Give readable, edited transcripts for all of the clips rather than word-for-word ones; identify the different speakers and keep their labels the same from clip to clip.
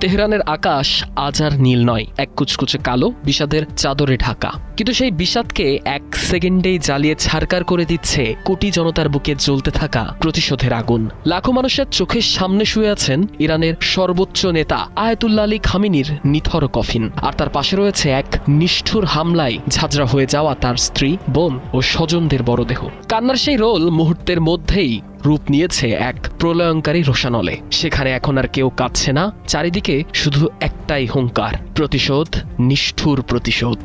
Speaker 1: তেহরানের আকাশ আজ আর নীল নয়, এক কুচকুচে কালো বিষাদের চাদরে ঢাকা। কিন্তু সেই বিষাদকে এক সেকেন্ডেই জ্বালিয়ে ছারকার করে দিচ্ছে কোটি জনতার বুকে জ্বলতে থাকা প্রতিশোধের আগুন। লাখো মানুষের চোখের সামনে শুয়ে আছেন ইরানের সর্বোচ্চ নেতা আয়াতুল্লাহ আলী খামেনির নিথর কফিন, আর তার পাশে রয়েছে এক নিষ্ঠুর হামলায় ঝাঁঝরা হয়ে যাওয়া তার স্ত্রী, বোন ও স্বজনদের মরদেহ। কান্নার সেই রোল মুহূর্তের মধ্যেই রূপ নিয়েছে এক প্রলয়ঙ্কারী রোষানলে। সেখানে এখন আর কেউ কাঁদছে না, চারিদিকে শুধু একটাই হুঙ্কার, প্রতিশোধ, নিষ্ঠুর প্রতিশোধ।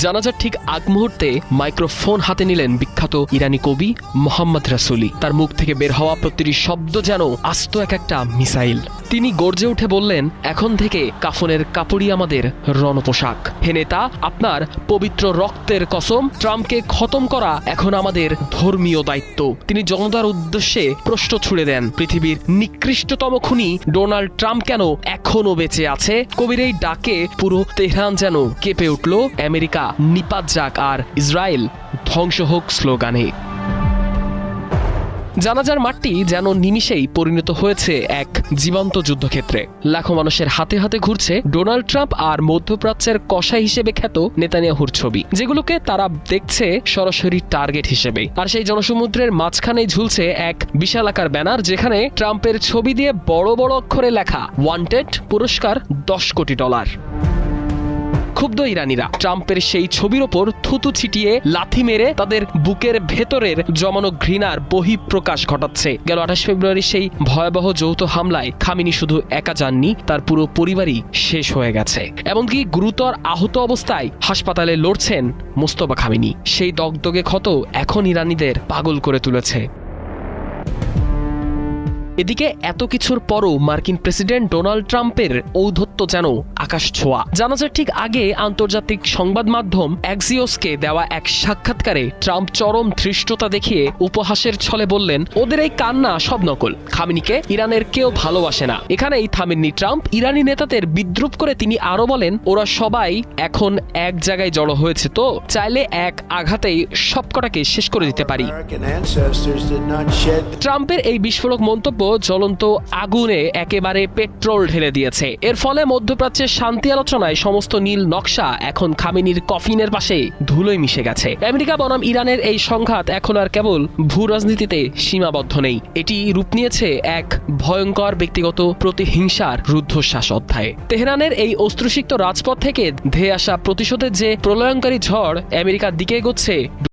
Speaker 1: জানাজার ঠিক আগ মুহূর্তে মাইক্রোফোন হাতে নিলেন বিখ্যাত ইরানি কবি মোহাম্মদ রাসূলি। তার মুখ থেকে বের হওয়া প্রতিটি শব্দ যেন আস্ত একটা মিসাইল। তিনি গর্জে উঠে বললেন, এখন থেকে কাফনের কাপড়ই আমাদের রণপোশাক। হে নেতা, আপনার পবিত্র রক্তের কসম, ট্রাম্পকে খতম করা এখন আমাদের ধর্মীয় দায়িত্ব। তিনি জনতার উদ্দেশ্যে প্রশ্ন ছুড়ে দেন, পৃথিবীর নিকৃষ্টতম খুনি ডোনাল্ড ট্রাম্প কেন এখনো বেঁচে আছে? কবির এই ডাকে পুরো তেহরান যেন কেঁপে উঠল। আমেরিকা নিপাত যাক আর ইসরায়েল ধ্বংস হোক স্লোগানে। জানাজার মাঠটি যেন নিমিষেই পরিণত হয়েছে এক জীবন্ত যুদ্ধক্ষেত্রে। লাখো মানুষের হাতে হাতে ঘুরছে ডোনাল্ড ট্রাম্প আর মধ্যপ্রাচ্যের কসাই হিসেবে খ্যাত নেতানিয়াহুর ছবি, যেগুলোকে তারা দেখছে সরাসরি টার্গেট হিসেবে। আর সেই জনসমুদ্রের মাঝখানেই ঝুলছে এক বিশালাকার ব্যানার, যেখানে ট্রাম্পের ছবি দিয়ে বড় বড় অক্ষরে লেখা, ওয়ান্টেড, পুরস্কার $10 কোটি। ক্ষুব্ধ ইরানিরা ট্রাম্পের সেই ছবির ওপর থুতু ছিটিয়ে লাথি মেরে তাদের বুকের ভেতরের জমানো ঘৃণার বহিঃপ্রকাশ ঘটাচ্ছে। গেল 28 ফেব্রুয়ারি সেই ভয়াবহ যৌথ হামলায় খামেনি শুধু একা যাননি, তার পুরো পরিবারই শেষ হয়ে গেছে। এমনকি গুরুতর আহত অবস্থায় হাসপাতালে লড়ছেন মোস্তফা খামেনি। সেই দগদগে ক্ষত এখন ইরানিদের পাগল করে তুলেছে। এদিকে এত কিছুর পরও মার্কিন প্রেসিডেন্ট ডোনাল্ড ট্রাম্পের ঔদ্ধত্য যেন আকাশ ছোঁয়া। জানাজার ঠিক আগে আন্তর্জাতিক সংবাদ মাধ্যম অ্যাক্সিওসকে দেওয়া এক সাক্ষাৎকারে ট্রাম্প চরম ধৃষ্টতা দেখিয়ে উপহাসের ছলে বললেন, ওদের এই কান্না সব নকল, খামেনিকে ইরানের কেউ ভালোবাসে না। এখানেই থামেননি ট্রাম্প। ইরানি নেতাদের বিদ্রুপ করে তিনি আরো বলেন, ওরা সবাই এখন এক জায়গায় জড়ো হয়েছে, তো চাইলে এক আঘাতেই সবকটাকে শেষ করে দিতে পারি। ট্রাম্পের এই বিস্ফোরক মন্তব্য জ্বলন্ত আগুনে একেবারে পেট্রোল ঢেলে দিয়েছে। এর ফলে মধ্যপ্রাচ্যের শান্তি আলোচনায় সমস্ত নীল নকশা এখন খামেনির কফিনের পাশে ধুলোয় মিশে গেছে। আমেরিকা বনাম ইরানের এই সংঘাত এখন আর কেবল ভূ রাজনীতিতে সীমাবদ্ধ নেই, এটি রূপ নিয়েছে এক ভয়ঙ্কর ব্যক্তিগত প্রতিহিংসার রুদ্ধশ্বাস অধ্যায়ে। তেহরানের এই অস্ত্রসিক্ত রাজপথ থেকে ধেয়ে আসা প্রতিশোধের যে প্রলয়ঙ্কারী ঝড় আমেরিকার দিকে এগোচ্ছে,